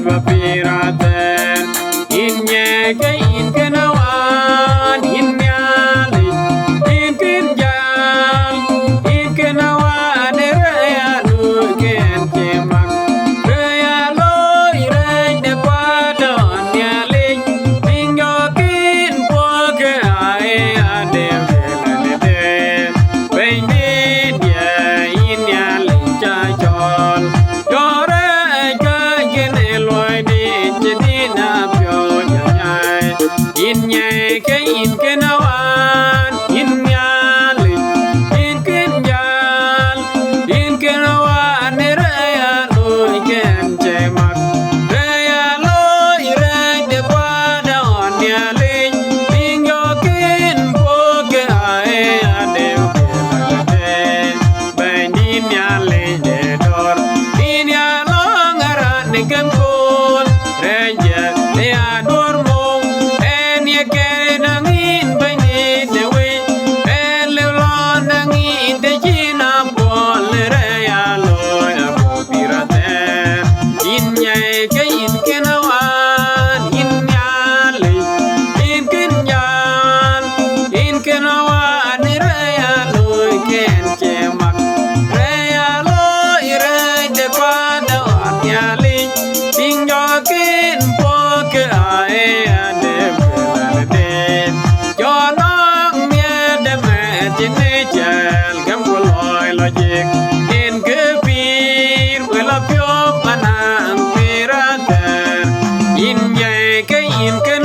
va pirate in ye ke in ke nawan in nyali in kin jam in ke nawan re ya lu ken ke mak re ya lo re de pa don nyali bingo kin po ke ai ade le de ben dia in nyali cha chol in nhẹ cái in cái nấu ăn in nhà lịch in cái nhàn in cái nấu ăn để ra lối kèn che mặt ra lối ra để qua đón nhà lịch in yo kinh phố cái ai đều để bên in nhà lịch để đón in nhà lo ngara để kem côn ra giờ để đón in ke pir wala pyo panang pirate in ye ke in ke